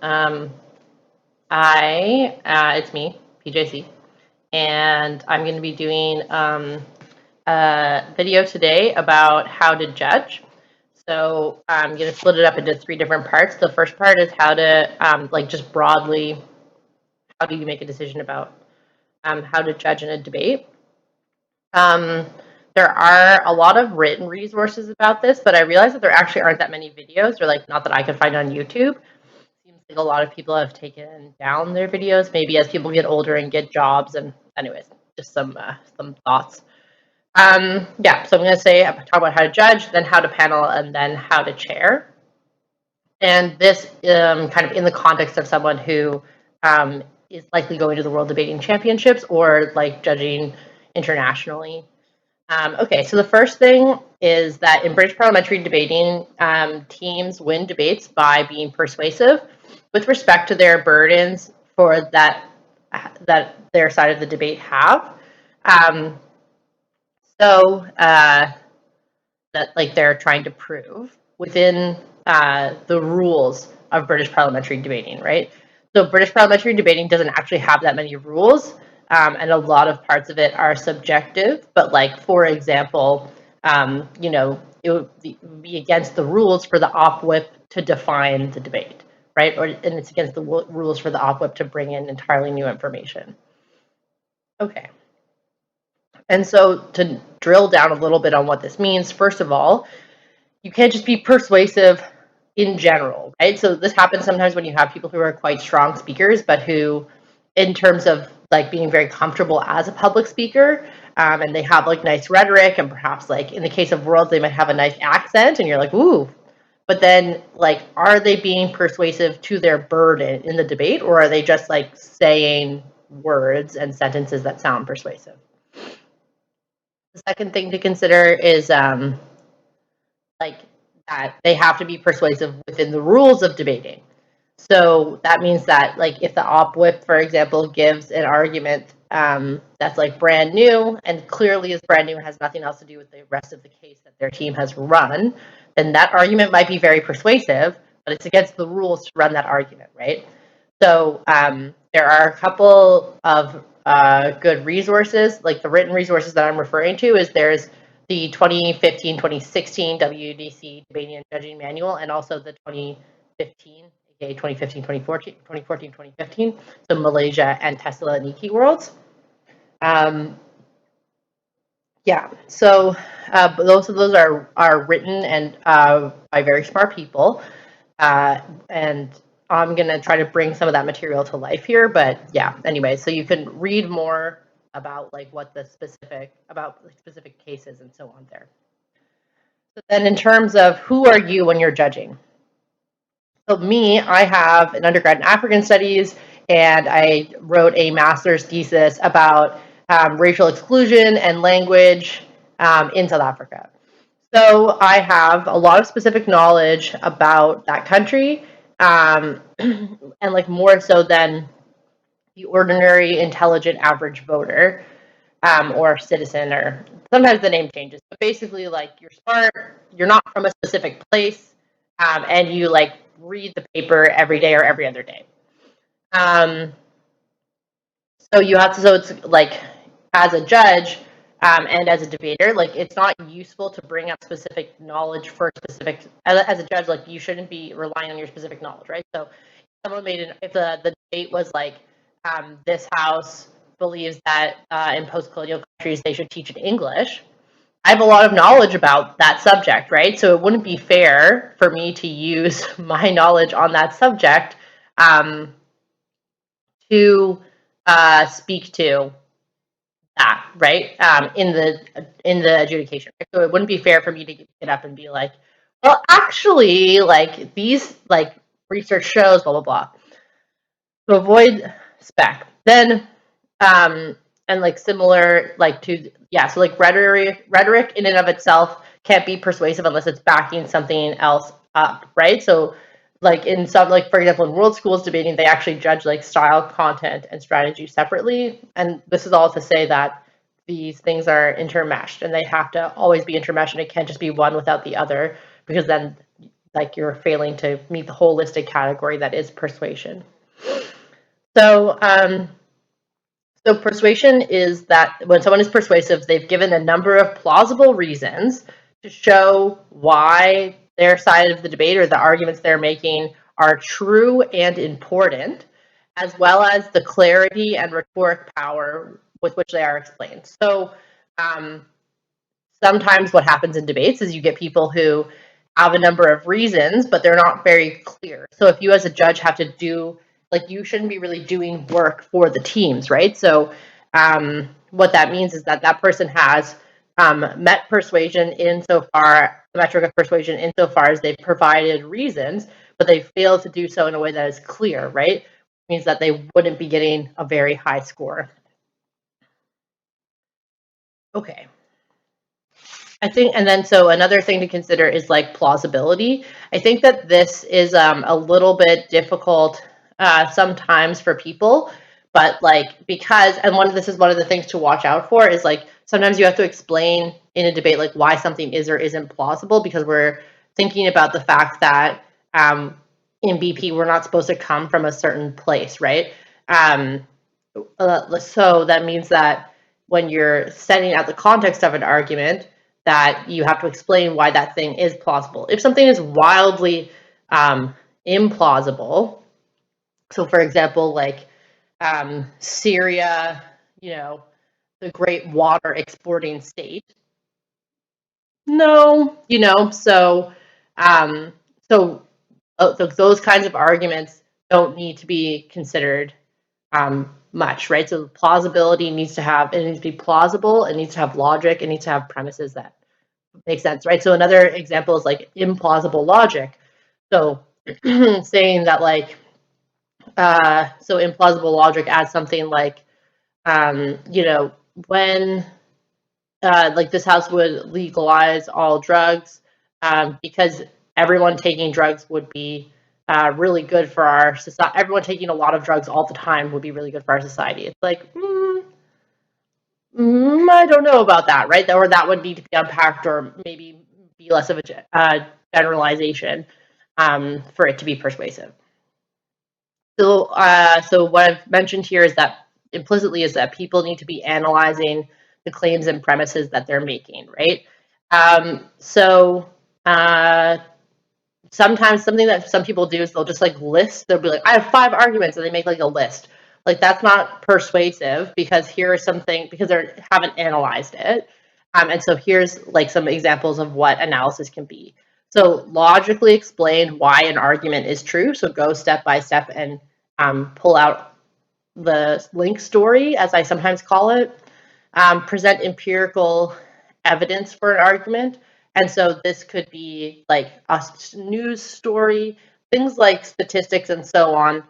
Um, it's me, PJC, and I'm going to be doing a video today about how to judge. So I'm going to split it up into three different parts. The first part is how to, just broadly, how do you make a decision about how to judge in a debate? Um, there are a lot of written resources about this, but I realize that there actually aren't that many videos, or like not that I could find on YouTube. Seems like a lot of people have taken down their videos, maybe as people get older and get jobs. And anyways, just some thoughts. Yeah, so I'm going to talk about how to judge, then how to panel, and then how to chair. And this kind of in the context of someone who is likely going to the World Debating Championships or like judging internationally. Okay, so the first thing is that in British parliamentary debating, teams win debates by being persuasive with respect to their burdens for that their side of the debate have. That like they're trying to prove within the rules of British parliamentary debating, right? So British parliamentary debating doesn't actually have that many rules, and a lot of parts of it are subjective. But like, for example, it would be against the rules for the op whip to define the debate, right? And it's against the rules for the op whip to bring in entirely new information. Okay. And so to drill down a little bit on what this means, first of all, you can't just be persuasive in general, right? So this happens sometimes when you have people who are quite strong speakers, but who, in terms of like being very comfortable as a public speaker, and they have like nice rhetoric, and perhaps like in the case of worlds, they might have a nice accent, and you're like, ooh. But then, like, are they being persuasive to their burden in the debate, or are they just like saying words and sentences that sound persuasive? The second thing to consider is like that they have to be persuasive within the rules of debating. So that means that, like, if the op whip, for example, gives an argument that's like brand new and clearly is brand new, has nothing else to do with the rest of the case that their team has run, then that argument might be very persuasive, but it's against the rules to run that argument, right? So there are a couple of good resources, like the written resources that I'm referring to is there's the 2015-2016 WDC Debating and Judging Manual, and also the 2015, aka 2014, so Malaysia and Thessaloniki Worlds. Yeah, so both of those are written and by very smart people, and I'm gonna try to bring some of that material to life here. But yeah, anyway, so you can read more about like what the specific cases and so on there. So then, in terms of who are you when you're judging? So me, I have an undergrad in African Studies, and I wrote a master's thesis about racial exclusion and language in South Africa. So I have a lot of specific knowledge about that country, and like more so than the ordinary, intelligent, average voter or citizen, or sometimes the name changes. But basically, like, you're smart, you're not from a specific place, and you like read the paper every day or every other day. So you have to, so it's like, as a judge and as a debater, like, it's not useful to bring up specific knowledge for specific, as a judge, like, you shouldn't be relying on your specific knowledge, right? So someone if the debate was like, this house believes that in post-colonial countries they should teach in English, I have a lot of knowledge about that subject, right? So it wouldn't be fair for me to use my knowledge on that subject to speak to that, right? In the adjudication. So it wouldn't be fair for me to get up and be like, well, actually, like, these like research shows blah blah blah. To avoid spec, then and like similar like to, yeah, so like rhetoric in and of itself can't be persuasive unless it's backing something else up, right? So like in some, like for example, in world schools debating, they actually judge like style, content, and strategy separately. And this is all to say that these things are intermeshed, and they have to always be intermeshed, and it can't just be one without the other, because then like you're failing to meet the holistic category that is persuasion. So, so persuasion is that when someone is persuasive, they've given a number of plausible reasons to show why their side of the debate or the arguments they're making are true and important, as well as the clarity and rhetoric power with which they are explained. So sometimes what happens in debates is you get people who have a number of reasons, but they're not very clear. So if you as a judge have to do, like, you shouldn't be really doing work for the teams, right? So what that means is that that person has met persuasion insofar, the metric of persuasion insofar as they've provided reasons, but they fail to do so in a way that is clear, right? It means that they wouldn't be getting a very high score. Okay. I think, and then so another thing to consider is like plausibility. I think that this is a little bit difficult sometimes for people, but like because, and this is one of the things to watch out for is like sometimes you have to explain in a debate like why something is or isn't plausible, because we're thinking about the fact that in BP we're not supposed to come from a certain place, right? So that means that when you're setting out the context of an argument, that you have to explain why that thing is plausible. If something is wildly implausible, so for example, like Syria, the great water exporting state. No, so those kinds of arguments don't need to be considered much, right? So plausibility needs to be plausible, it needs to have logic, it needs to have premises that make sense, right? So another example is like implausible logic. So saying that like, so implausible logic adds something like, when like this house would legalize all drugs because everyone taking drugs would be really good for our society. Everyone taking a lot of drugs all the time would be really good for our society. It's like, I don't know about that, right? Or that would need to be unpacked, or maybe be less of a generalization for it to be persuasive. So, so what I've mentioned here is that implicitly is that people need to be analyzing the claims and premises that they're making, right? Sometimes something that some people do is they'll just like list, they'll be like, I have 5 arguments, and they make like a list. Like that's not persuasive, because here is something, because they haven't analyzed it. And so here's like some examples of what analysis can be. So logically explain why an argument is true. So go step by step and pull out the link story, as I sometimes call it. Present empirical evidence for an argument. And so this could be like a news story, things like statistics and so on.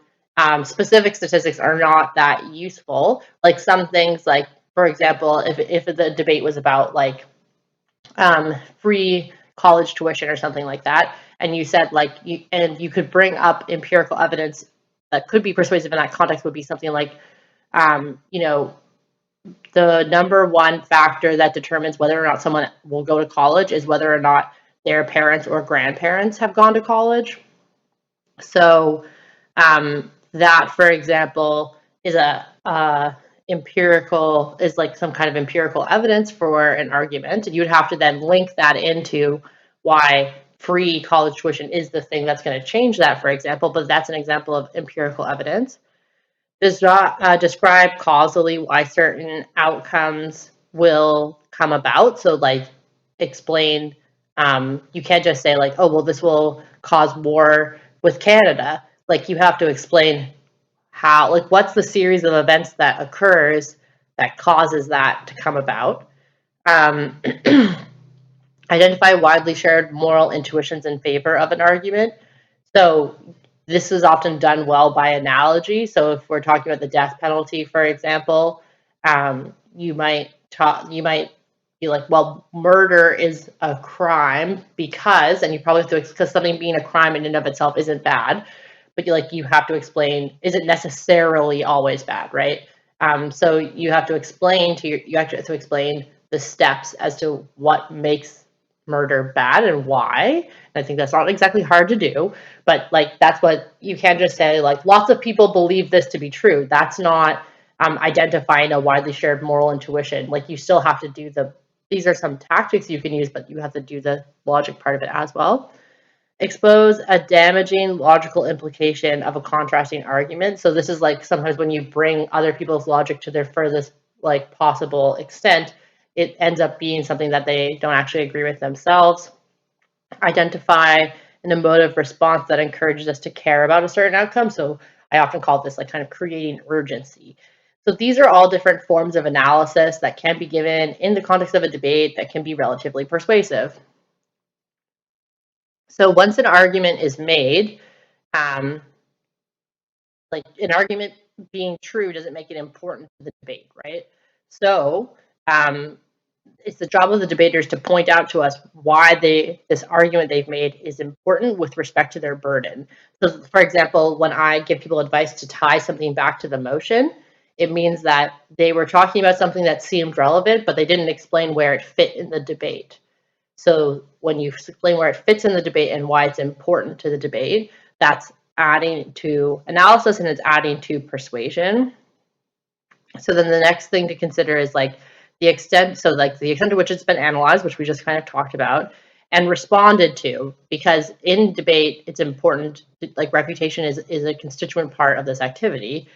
Specific statistics are not that useful. Like some things, like, for example, if the debate was about like free college tuition or something like that, and you said like, you could bring up empirical evidence that could be persuasive in that context, would be something like, the number one factor that determines whether or not someone will go to college is whether or not their parents or grandparents have gone to college. So that, for example, is is like some kind of empirical evidence for an argument, and you would have to then link that into why free college tuition is the thing that's going to change that, for example. But that's an example of empirical evidence. Does not describe causally why certain outcomes will come about. So like explain, you can't just say like, oh, well, this will cause war with Canada. Like you have to explain how, like, what's the series of events that occurs that causes that to come about. Identify widely shared moral intuitions in favor of an argument. So this is often done well by analogy. So if we're talking about the death penalty, for example, you might be like, well, murder is a crime because, and you probably have to, because something being a crime in and of itself isn't bad, but you have to explain, is it necessarily always bad, right? So you have to explain you have to explain the steps as to what makes murder bad and why. And I think that's not exactly hard to do, but like that's what you can't just say like lots of people believe this to be true. That's not identifying a widely shared moral intuition. Like you still have to do these are some tactics you can use, but you have to do the logic part of it as well. Expose a damaging logical implication of a contrasting argument. So this is like sometimes when you bring other people's logic to their furthest like possible extent, it ends up being something that they don't actually agree with themselves. Identify an emotive response that encourages us to care about a certain outcome. So I often call this like kind of creating urgency. So these are all different forms of analysis that can be given in the context of a debate that can be relatively persuasive. So once an argument is made, like an argument being true doesn't make it important to the debate, right? So it's the job of the debaters to point out to us why this argument they've made is important with respect to their burden. So, for example, when I give people advice to tie something back to the motion, it means that they were talking about something that seemed relevant, but they didn't explain where it fit in the debate. So when you explain where it fits in the debate and why it's important to the debate, that's adding to analysis and it's adding to persuasion. So then the next thing to consider is like the extent, so like the extent to which it's been analyzed, which we just kind of talked about, and responded to, because in debate, it's important, like refutation is a constituent part of this activity.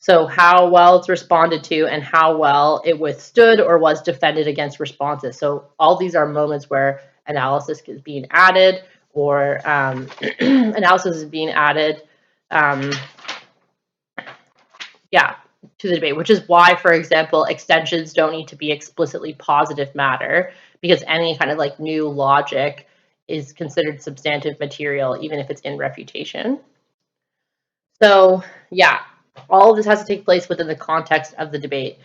So how well it's responded to and how well it withstood or was defended against responses. So all these are moments where analysis is being added or analysis is being added, to the debate, which is why, for example, extensions don't need to be explicitly positive matter, because any kind of like new logic is considered substantive material, even if it's in refutation. So yeah, all of this has to take place within the context of the debate.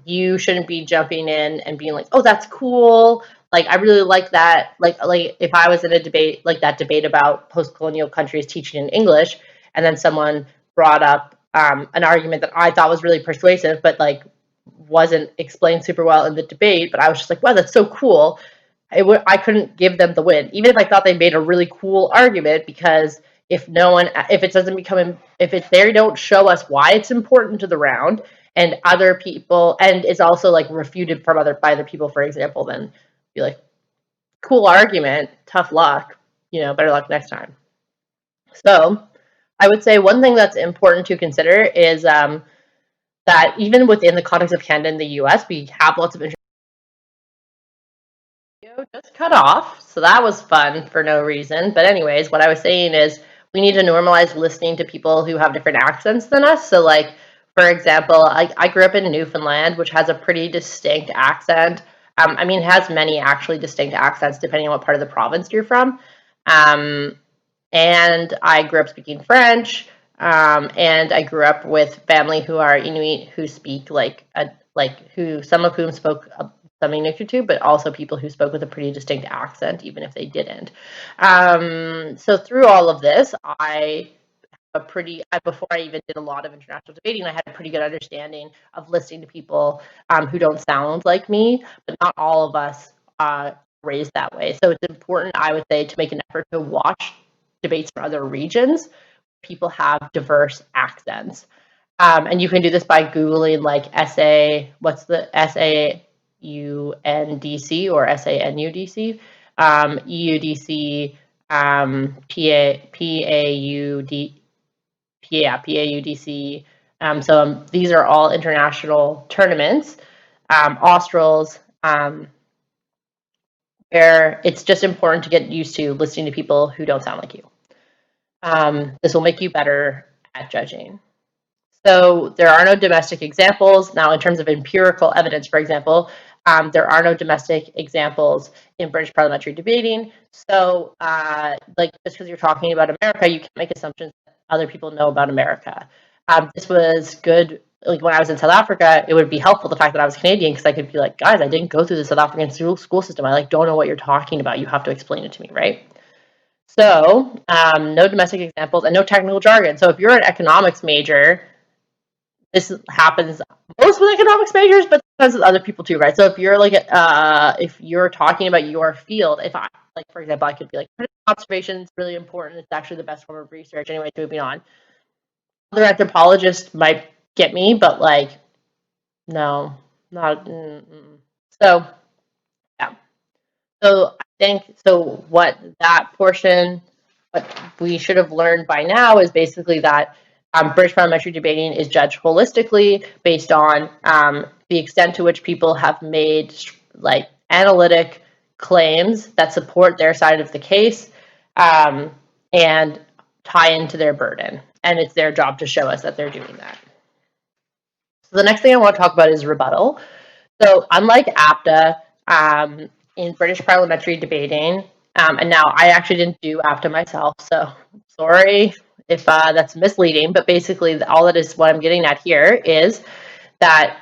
You shouldn't be jumping in and being like, oh, that's cool. Like, I really like that. Like if I was in a debate, like that debate about post-colonial countries teaching in English, and then someone brought up an argument that I thought was really persuasive, but like wasn't explained super well in the debate, but I was just like, wow, that's so cool. I couldn't give them the win, even if I thought they made a really cool argument, because if it doesn't become, if they don't show us why it's important to the round, and other people, and it's also like refuted from by other people, for example, then be like, cool argument, tough luck, better luck next time. So I would say one thing that's important to consider is that even within the context of Canada and the US, we have lots of just cut off, so that was fun for no reason. But anyways, what I was saying is we need to normalize listening to people who have different accents than us. So like, for example, I grew up in Newfoundland, which has a pretty distinct accent. It has many actually distinct accents depending on what part of the province you're from. And I grew up speaking French, and I grew up with family who are Inuit who speak some of whom spoke some Inuktitut too, but also people who spoke with a pretty distinct accent, even if they didn't. So through all of this, before I even did a lot of international debating, I had a pretty good understanding of listening to people who don't sound like me, but not all of us raised that way. So it's important, I would say, to make an effort to watch debates from other regions. People have diverse accents. And you can do this by Googling like what's the SAUNDC or SANUDC, EUDC, PAUDC. So these are all international tournaments, Australs, where it's just important to get used to listening to people who don't sound like you. This will make you better at judging. So there are no domestic examples. Now, in terms of empirical evidence, for example, there are no domestic examples in British parliamentary debating. So just because you're talking about America, you can't make assumptions that other people know about America. This was good. Like when I was in South Africa, it would be helpful the fact that I was Canadian, because I could be like, guys, I didn't go through the South African school system. I don't know what you're talking about. You have to explain it to me, right? So no domestic examples and no technical jargon. So if you're an economics major, this happens most with economics majors, but depends with other people too, right? So if you're like, if you're talking about your field, if I, like, for example, I could be like, observation is really important. It's actually the best form of research. Anyway, moving on. Other anthropologists might get me, but like, no, not. So, yeah. So I think, so what that portion, what we should have learned by now is basically that British parliamentary debating is judged holistically based on the extent to which people have made like analytic claims that support their side of the case and tie into their burden. And it's their job to show us that they're doing that. So the next thing I want to talk about is rebuttal. So unlike APTA, in British parliamentary debating, and now I actually didn't do APTA myself, so sorry if that's misleading, but basically all that is what I'm getting at here is that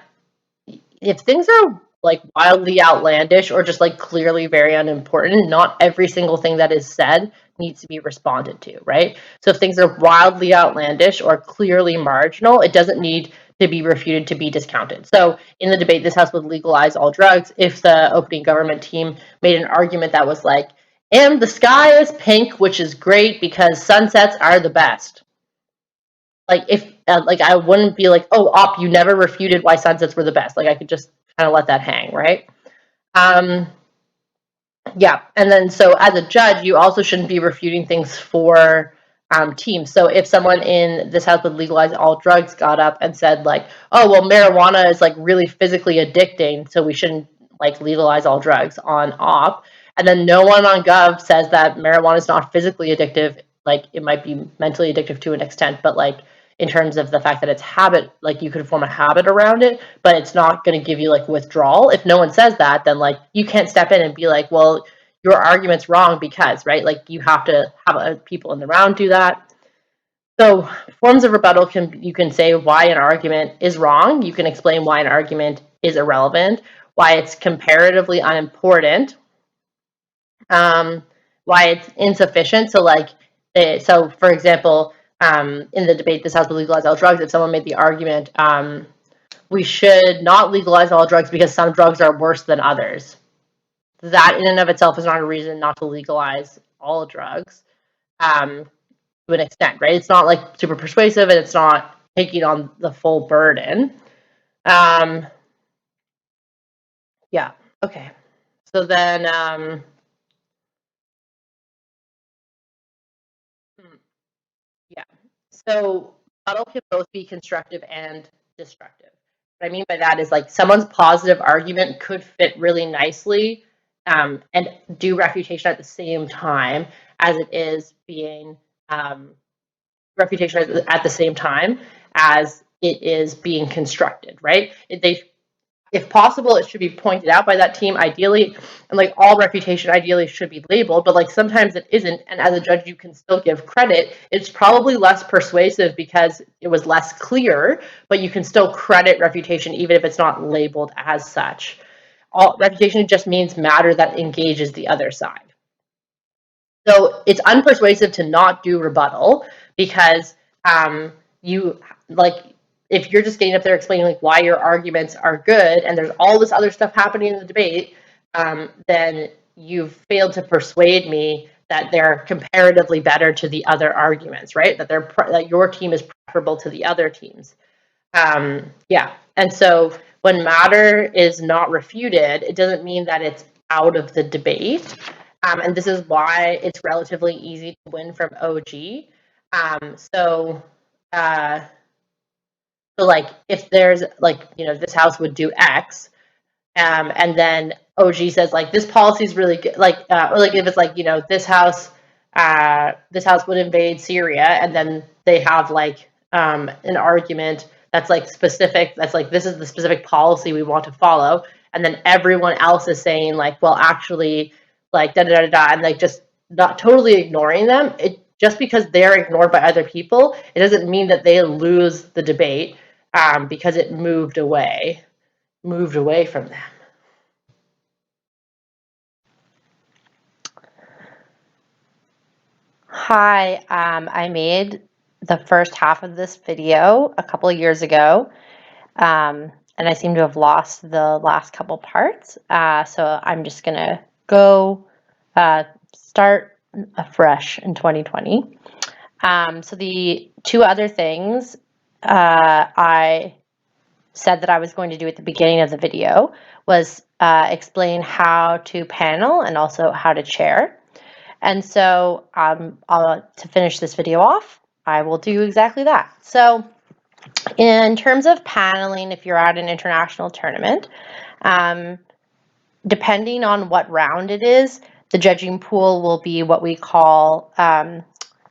if things are like wildly outlandish or just like clearly very unimportant, not every single thing that is said needs to be responded to, right? So if things are wildly outlandish or clearly marginal, it doesn't need to be refuted to be discounted. So in the debate, this House would legalize all drugs if the opening government team made an argument that was like, and the sky is pink, which is great because sunsets are the best. Like if like I wouldn't be like, oh, op, you never refuted why sunsets were the best. Like I could just kind of let that hang, right? Yeah, and then so as a judge, you also shouldn't be refuting things for teams. So if someone in this house would legalize all drugs got up and said like, oh well, marijuana is like really physically addicting, so we shouldn't like legalize all drugs on op, and then no one on gov says that marijuana is not physically addictive, like it might be mentally addictive to an extent, but like in terms of the fact that it's habit, like you could form a habit around it, but it's not going to give you like withdrawal. If no one says that, then like you can't step in and be like, well, your argument's wrong because, right? Like you have to have people in the round do that. So forms of rebuttal you can say why an argument is wrong. You can explain why an argument is irrelevant, why it's comparatively unimportant, why it's insufficient. So like, so for example, in the debate, this House will legalize all drugs. If someone made the argument, we should not legalize all drugs because some drugs are worse than others. That in and of itself is not a reason not to legalize all drugs to an extent, right? It's not like super persuasive and it's not taking on the full burden. Yeah, okay. So then, yeah. So rebuttal can both be constructive and destructive. What I mean by that is like someone's positive argument could fit really nicely and do refutation at the same time as it is being refutation at the same time as it is being constructed, right? If possible, it should be pointed out by that team ideally, and like all refutation ideally should be labeled, but like sometimes it isn't, and as a judge you can still give credit. It's probably less persuasive because it was less clear, but you can still credit refutation even if it's not labeled as such. All refutation just means matter that engages the other side. So it's unpersuasive to not do rebuttal because you like if you're just getting up there explaining like why your arguments are good and there's all this other stuff happening in the debate, then you've failed to persuade me that they're comparatively better to the other arguments, right? That your team is preferable to the other teams. Yeah, and so when matter is not refuted, it doesn't mean that it's out of the debate. And this is why it's relatively easy to win from OG. So like if there's like, this house would do X, and then OG says like this policy is really good, like or like if it's like this house would invade Syria, and then they have like an argument that's like specific, that's like this is the specific policy we want to follow, and then everyone else is saying like, well actually like da da da da, and like just not totally ignoring them. It just because they're ignored by other people, it doesn't mean that they lose the debate because it moved away from them. Hi, I made the first half of this video a couple of years ago. and I seem to have lost the last couple parts. So I'm just going to go start afresh in 2020. So the two other things I said that I was going to do at the beginning of the video was explain how to panel and also how to chair. And so to finish this video off, I will do exactly that. So in terms of paneling, if you're at an international tournament, depending on what round it is, the judging pool will be what we call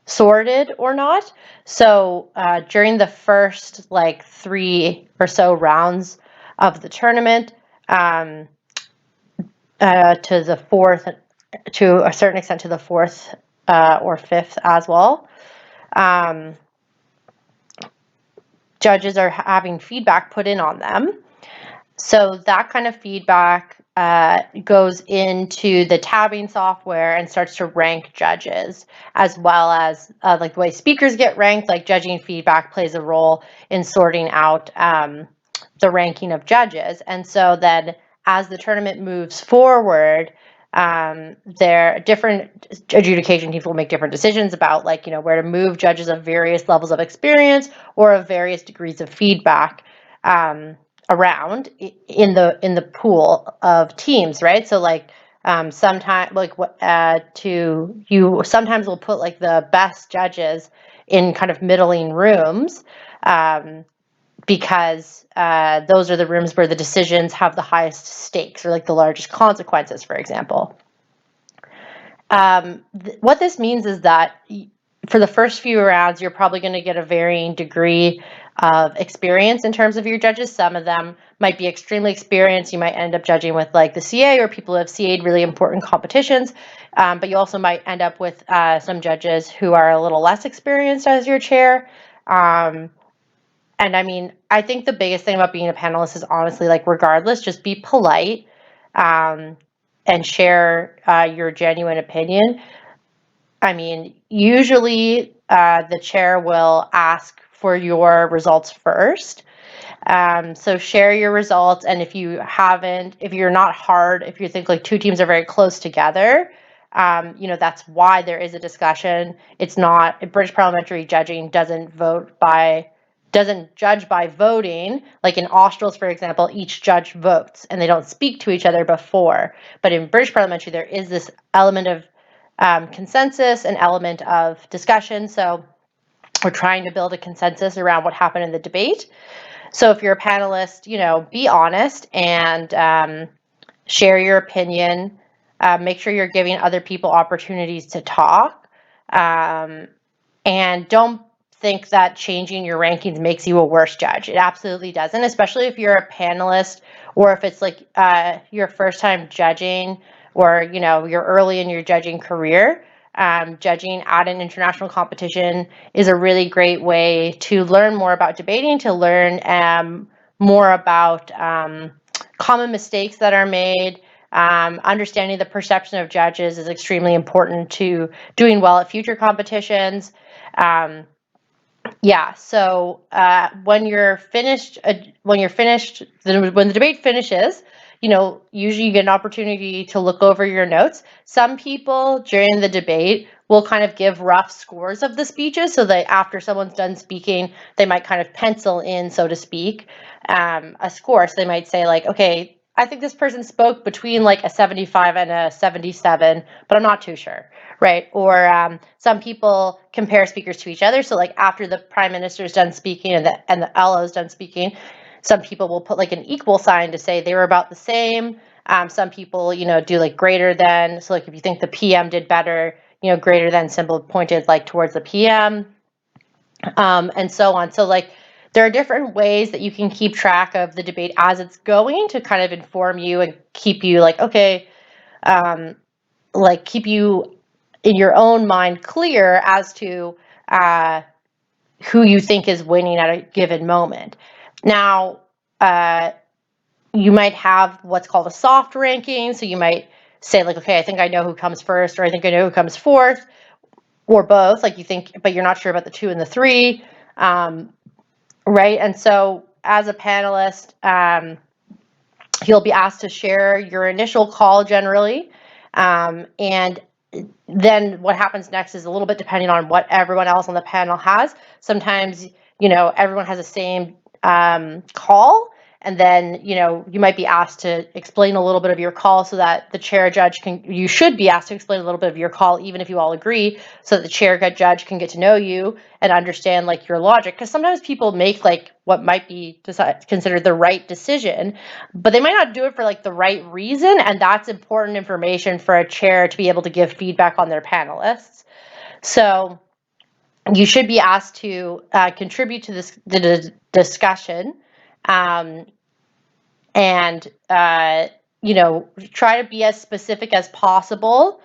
sorted or not. So during the first like 3 or so rounds of the tournament, to the fourth, to a certain extent to the fourth or fifth as well, judges are having feedback put in on them. So that kind of feedback goes into the tabbing software and starts to rank judges, as well as like the way speakers get ranked, like judging feedback plays a role in sorting out the ranking of judges. And so then as the tournament moves forward, there different adjudication teams will make different decisions about like, where to move judges of various levels of experience or of various degrees of feedback around in the pool of teams, right? So like sometimes like you sometimes will put like the best judges in kind of middling rooms because those are the rooms where the decisions have the highest stakes or like the largest consequences, for example. What this means is that for the first few rounds, you're probably going to get a varying degree of experience in terms of your judges. Some of them might be extremely experienced. You might end up judging with like the CA or people who have CA'd really important competitions. But you also might end up with some judges who are a little less experienced as your chair. And I mean, I think the biggest thing about being a panelist is honestly, like, regardless, just be polite and share your genuine opinion. I mean, usually the chair will ask for your results first. So share your results. And if you're not hard, if you think like two teams are very close together, that's why there is a discussion. It's not, British parliamentary judging doesn't judge by voting. Like in Australs, for example, each judge votes and they don't speak to each other before. But in British parliamentary, there is this element of consensus, an element of discussion. So we're trying to build a consensus around what happened in the debate. So if you're a panelist, be honest and share your opinion. Make sure you're giving other people opportunities to talk. And don't think that changing your rankings makes you a worse judge. It absolutely doesn't, especially if you're a panelist or if it's like your first time judging or, you're early in your judging career. Judging at an international competition is a really great way to learn more about debating, to learn more about common mistakes that are made. Understanding the perception of judges is extremely important to doing well at future competitions. So when the debate finishes, usually you get an opportunity to look over your notes. Some people during the debate will kind of give rough scores of the speeches, so that after someone's done speaking, they might kind of pencil in, so to speak, a score. So they might say like, okay, I think this person spoke between like a 75 and a 77, but I'm not too sure, right? Or some people compare speakers to each other. So like after the prime minister is done speaking and the LO is done speaking, some people will put like an equal sign to say they were about the same. Some people, do like greater than. So like if you think the PM did better, greater than symbol pointed like towards the PM, and so on. So like there are different ways that you can keep track of the debate as it's going to kind of inform you and keep you like, okay, keep you in your own mind clear as to who you think is winning at a given moment. Now, you might have what's called a soft ranking. So you might say like, okay, I think I know who comes first, or I think I know who comes fourth, or both. Like you think, but you're not sure about the 2 and the 3, right? And so as a panelist, you'll be asked to share your initial call generally, and then what happens next is a little bit depending on what everyone else on the panel has. Sometimes, everyone has the same call, and then, you might be asked to explain a little bit of your call so that the chair judge you should be asked to explain a little bit of your call, even if you all agree, so that the chair judge can get to know you and understand like your logic. Because sometimes people make like what might be considered the right decision, but they might not do it for like the right reason. And that's important information for a chair to be able to give feedback on their panelists. So you should be asked to contribute to the discussion, and try to be as specific as possible.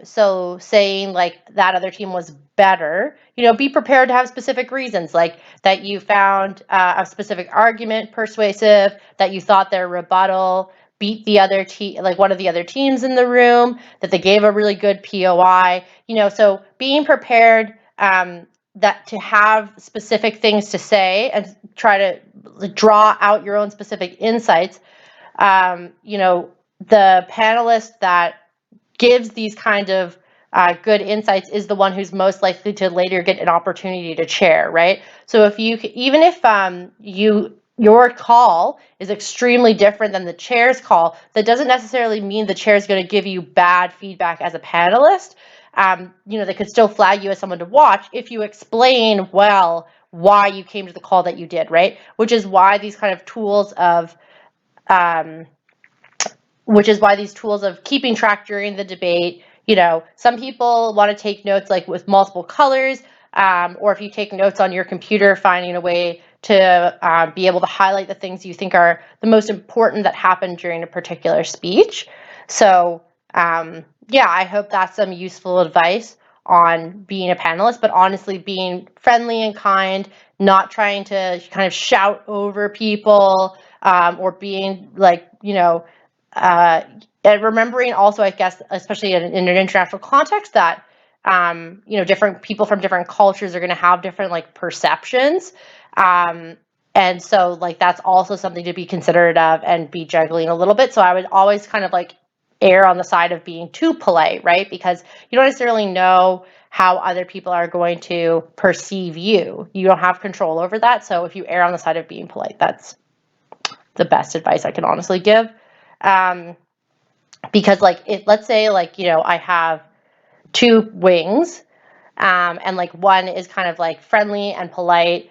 So saying like that other team was better, be prepared to have specific reasons, like that you found a specific argument persuasive, that you thought their rebuttal beat the other team, like one of the other teams in the room, that they gave a really good POI, so being prepared that to have specific things to say and try to draw out your own specific insights. The panelist that gives these kind of good insights is the one who's most likely to later get an opportunity to chair, right? So if even if your call is extremely different than the chair's call, that doesn't necessarily mean the chair is going to give you bad feedback as a panelist. They could still flag you as someone to watch if you explain well why you came to the call that you did, right? Which is why these kind of tools of keeping track during the debate, some people want to take notes like with multiple colors, or if you take notes on your computer, finding a way to be able to highlight the things you think are the most important that happened during a particular speech. So I hope that's some useful advice on being a panelist, but honestly being friendly and kind, not trying to kind of shout over people, or being like, and remembering also, I guess, especially in an international context, that different people from different cultures are going to have different like perceptions, and so like that's also something to be considerate of and be juggling a little bit. So I would always kind of like err on the side of being too polite, right? Because you don't necessarily know how other people are going to perceive you. You don't have control over that. So if you err on the side of being polite, that's the best advice I can honestly give. Because like if let's say like I have two wings, and like one is kind of like friendly and polite,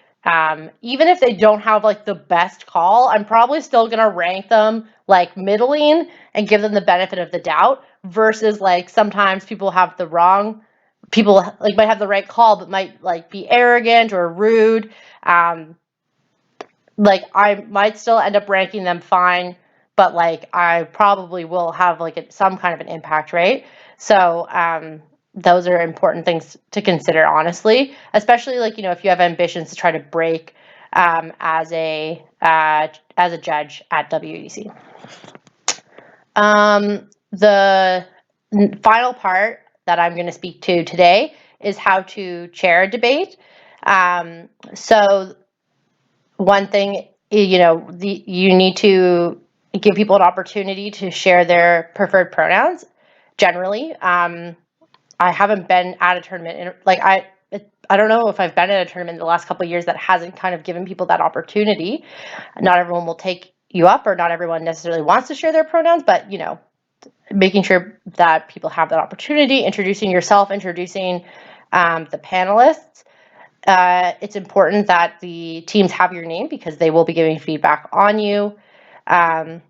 even if they don't have like the best call, I'm probably still gonna rank them like middling and give them the benefit of the doubt, versus like sometimes people like might have the right call but might like be arrogant or rude. Like I might still end up ranking them fine, but like I probably will have like some kind of an impact, right? So those are important things to consider, honestly, especially like if you have ambitions to try to break as a judge at WEC. The final part that I'm going to speak to today is how to chair a debate. So one thing, you need to give people an opportunity to share their preferred pronouns. Generally, I haven't been at a tournament, I don't know if I've been at a tournament in the last couple of years that hasn't kind of given people that opportunity. Not everyone will take you up, or not everyone necessarily wants to share their pronouns, but making sure that people have that opportunity, introducing yourself, introducing the panelists. It's important that the teams have your name because they will be giving feedback on you. You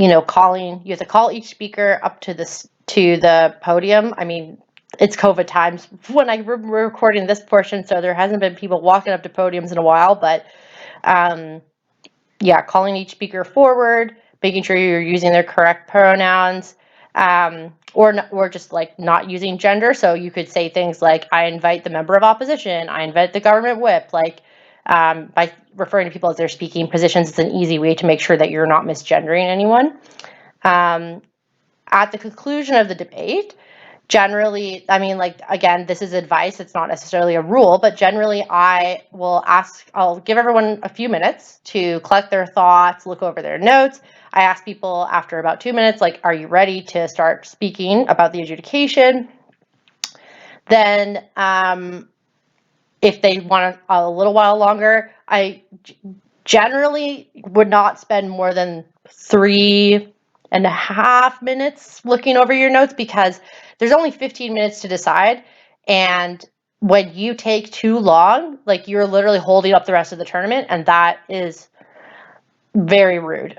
have to call each speaker up to the podium. I mean, it's COVID times when we're recording this portion, so there hasn't been people walking up to podiums in a while, but calling each speaker forward, making sure you're using their correct pronouns, or just like not using gender. So you could say things like, I invite the member of opposition, I invite the government whip, like by referring to people as their speaking positions. It's an easy way to make sure that you're not misgendering anyone. At the conclusion of the debate, generally, I mean, like, again, this is advice, it's not necessarily a rule, but generally I'll give everyone a few minutes to collect their thoughts, look over their notes. I ask people after about 2 minutes, like, are you ready to start speaking about the adjudication? Then, if they want a little while longer, I generally would not spend more than 3.5 minutes looking over your notes, because there's only 15 minutes to decide. And when you take too long, like, you're literally holding up the rest of the tournament, and that is very rude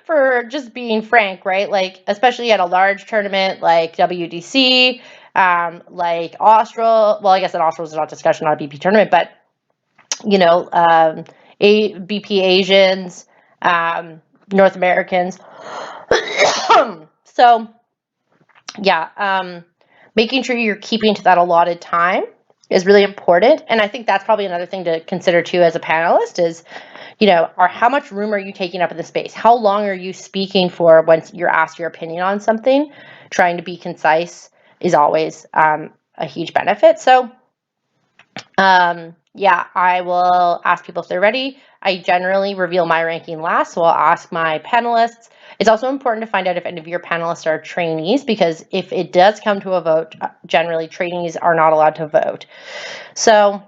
for just being frank, right? Like, especially at a large tournament like WDC, like Austral. Well, I guess an Austral is not discussion, not a BP tournament, but BP Asians, North Americans. So yeah, making sure you're keeping to that allotted time is really important. And I think that's probably another thing to consider too as a panelist is, how much room are you taking up in the space? How long are you speaking for when you're asked your opinion on something? Trying to be concise is always a huge benefit. So yeah, I will ask people if they're ready. I generally reveal my ranking last, so I'll ask my panelists. It's also important to find out if any of your panelists are trainees, because if it does come to a vote, generally trainees are not allowed to vote. So,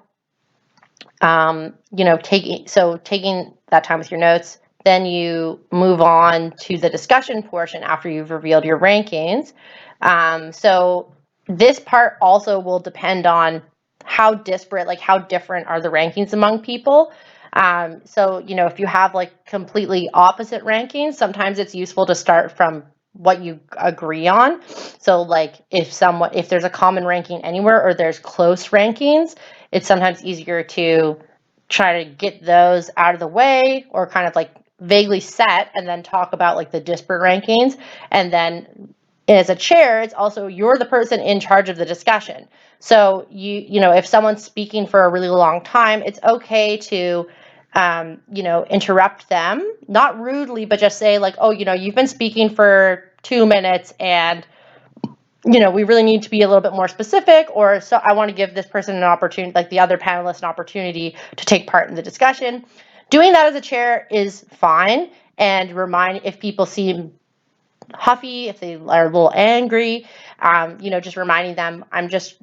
taking that time with your notes, then you move on to the discussion portion after you've revealed your rankings. So this part also will depend on how disparate, like how different are the rankings among people. So, if you have like completely opposite rankings, sometimes it's useful to start from what you agree on. So like if there's a common ranking anywhere or there's close rankings, it's sometimes easier to try to get those out of the way, or kind of like vaguely set, and then talk about like the disparate rankings. And then as a chair, it's also, you're the person in charge of the discussion. So if someone's speaking for a really long time, it's okay to interrupt them, not rudely, but just say like, oh, you've been speaking for 2 minutes, and we really need to be a little bit more specific, or so I want to give this person an opportunity, like the other panelists, an opportunity to take part in the discussion. Doing that as a chair is fine, and if people seem huffy, if they are a little angry, just reminding them, I'm just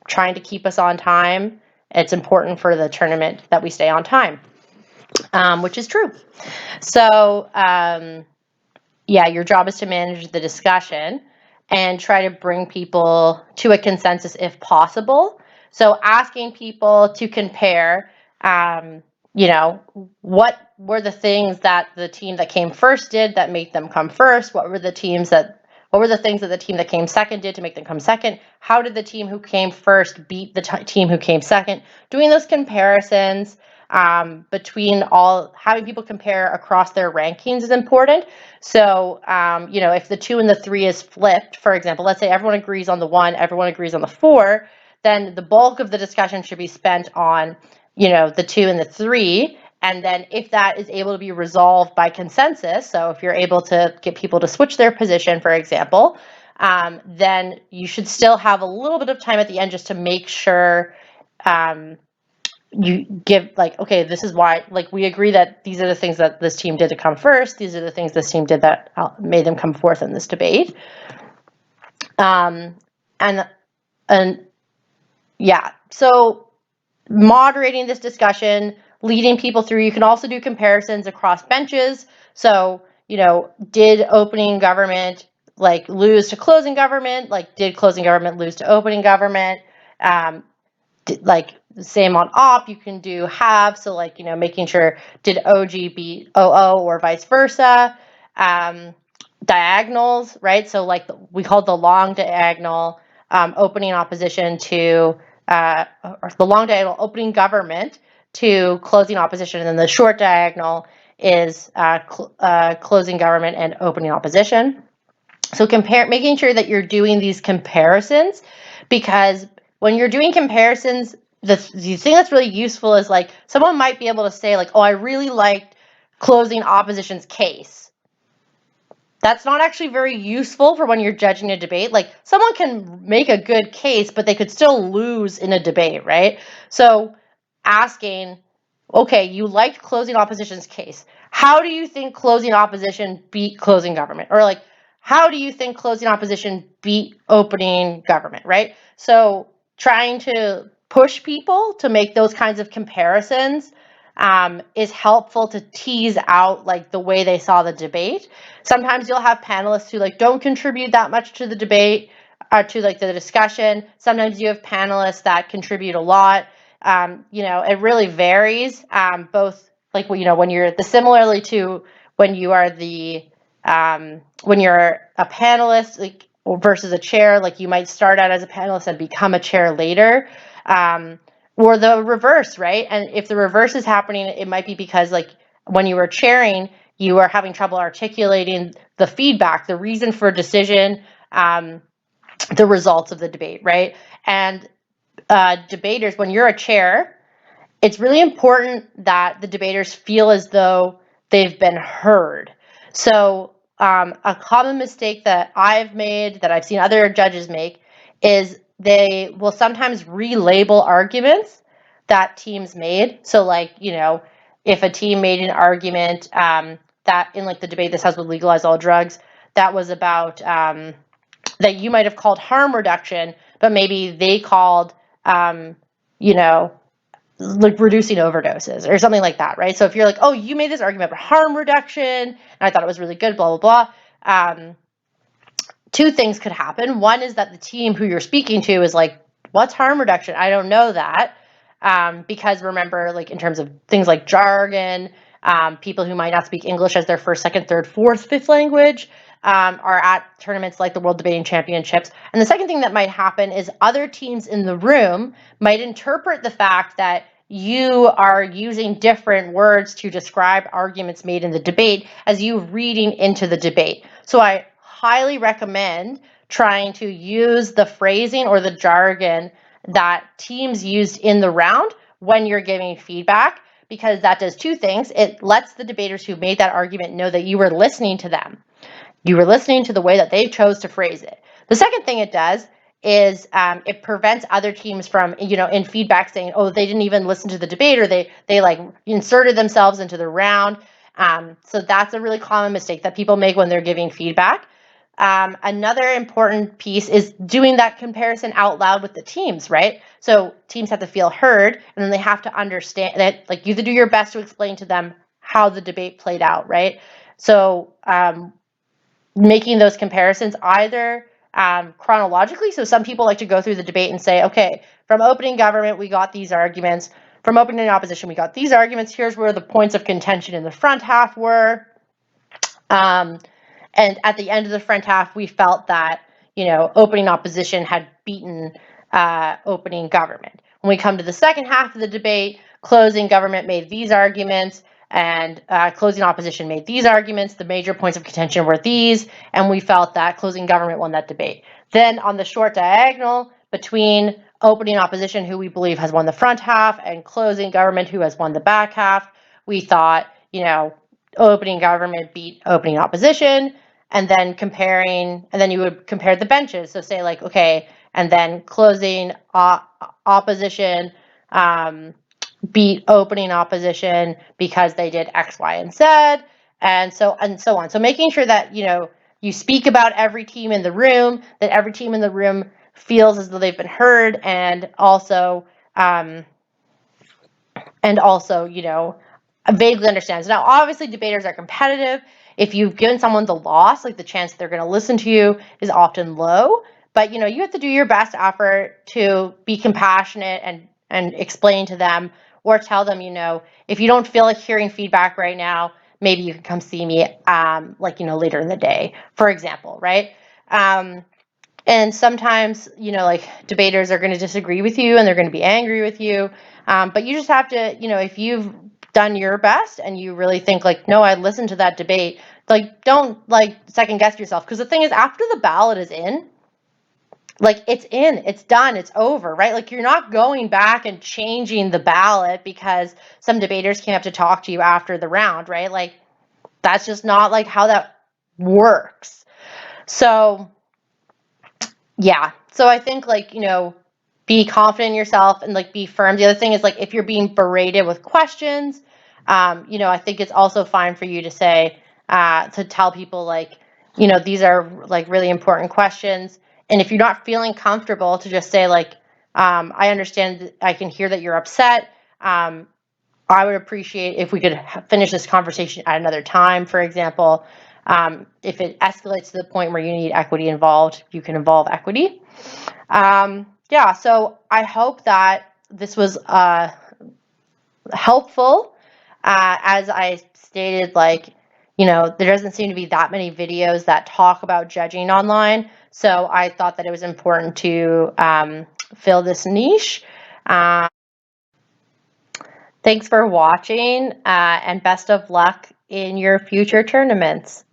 trying to keep us on time. It's important for the tournament that we stay on time, which is true. So yeah, your job is to manage the discussion and try to bring people to a consensus if possible. So asking people to compare, what were the things that the team that came first did that made them come first? What were the things that the team that came second did to make them come second? How did the team who came first beat the team who came second? Doing those comparisons between having people compare across their rankings is important. So, if the 2 and the 3 is flipped, for example, let's say everyone agrees on the 1, everyone agrees on the 4, then the bulk of the discussion should be spent on, the 2 and the 3. And then if that is able to be resolved by consensus, so if you're able to get people to switch their position, for example, then you should still have a little bit of time at the end just to make sure you give like, okay, this is why, like, we agree that these are the things that this team did to come first. These are the things this team did that made them come forth in this debate. And yeah, so moderating this discussion, leading people through. You can also do comparisons across benches. So, did opening government like lose to closing government? Like, did closing government lose to opening government? Like same on op, you can do have. So like, making sure, did OG beat OO or vice versa? Diagonals, right? So like we called the long diagonal opening opposition to or the long diagonal opening government to closing opposition, and then the short diagonal is closing government and opening opposition. So making sure that you're doing these comparisons, because when you're doing comparisons, the thing that's really useful is like someone might be able to say like, oh, I really liked closing opposition's case. That's not actually very useful for when you're judging a debate. Like, someone can make a good case, but they could still lose in a debate, right? So asking, okay, you liked closing opposition's case. How do you think closing opposition beat closing government? Or like, how do you think closing opposition beat opening government, right? So trying to push people to make those kinds of comparisons is helpful to tease out like the way they saw the debate. Sometimes you'll have panelists who like don't contribute that much to the debate or to like the discussion. Sometimes you have panelists that contribute a lot. It really varies. Both like when you're similarly to when you are when you're a panelist like versus a chair, like you might start out as a panelist and become a chair later. Or the reverse, right? And if the reverse is happening, it might be because like when you were chairing, you are having trouble articulating the feedback, the reason for a decision, the results of the debate, right? And debaters, when you're a chair, it's really important that the debaters feel as though they've been heard. So a common mistake that I've made, that I've seen other judges make, is they will sometimes relabel arguments that teams made. So like, if a team made an argument that in like the debate this House would legalize all drugs, that was about that you might have called harm reduction, but maybe they called, like reducing overdoses or something like that, right? So if you're like, oh, you made this argument for harm reduction, and I thought it was really good, blah, blah, blah. Two things could happen. One is that the team who you're speaking to is like, what's harm reduction? I don't know that. Because remember, like in terms of things like jargon, people who might not speak English as their first, second, third, fourth, fifth language are at tournaments like the World Debating Championships. And the second thing that might happen is other teams in the room might interpret the fact that you are using different words to describe arguments made in the debate as you reading into the debate. So I highly recommend trying to use the phrasing or the jargon that teams used in the round when you're giving feedback, because that does two things. It lets the debaters who made that argument know that you were listening to them. You were listening to the way that they chose to phrase it. The second thing it does is it prevents other teams from, in feedback saying, oh, they didn't even listen to the debate, or they like inserted themselves into the round. So that's a really common mistake that people make when they're giving feedback. Another important piece is doing that comparison out loud with the teams, right? So teams have to feel heard, and then they have to understand that, like, you have to do your best to explain to them how the debate played out, right? So making those comparisons either chronologically, so some people like to go through the debate and say, okay, from opening government, we got these arguments. From opening opposition, we got these arguments. Here's where the points of contention in the front half were. And at the end of the front half, we felt that, opening opposition had beaten opening government. When we come to the second half of the debate, closing government made these arguments, and closing opposition made these arguments. The major points of contention were these, and we felt that closing government won that debate. Then on the short diagonal between opening opposition, who we believe has won the front half, and closing government, who has won the back half, we thought, opening government beat opening opposition, and then you would compare the benches. So say like, okay, and then closing opposition beat opening opposition because they did X, Y, and Z, and so on. So making sure that, you speak about every team in the room, that every team in the room feels as though they've been heard, and also, vaguely understands. Now, obviously, debaters are competitive. If you've given someone the loss, like the chance they're going to listen to you is often low. But you have to do your best effort to be compassionate and explain to them, or tell them, if you don't feel like hearing feedback right now, maybe you can come see me, later in the day, for example, right? And sometimes, like debaters are going to disagree with you and they're going to be angry with you. But you just have to, if you've done your best and you really think like, no, I listened to that debate, like don't like second guess yourself. Because the thing is, after the ballot is in, like it's done, it's over, right? Like you're not going back and changing the ballot because some debaters came up to talk to you after the round, right? Like that's just not like how that works. So yeah, so I think like, be confident in yourself and like be firm. The other thing is like if you're being berated with questions, I think it's also fine for you to say, to tell people like, these are like really important questions. And if you're not feeling comfortable, to just say like, I understand, I can hear that you're upset. I would appreciate if we could finish this conversation at another time, for example. If it escalates to the point where you need equity involved, you can involve equity. Yeah, so I hope that this was helpful. As I stated, like, there doesn't seem to be that many videos that talk about judging online. So I thought that it was important to fill this niche. Thanks for watching, and best of luck in your future tournaments.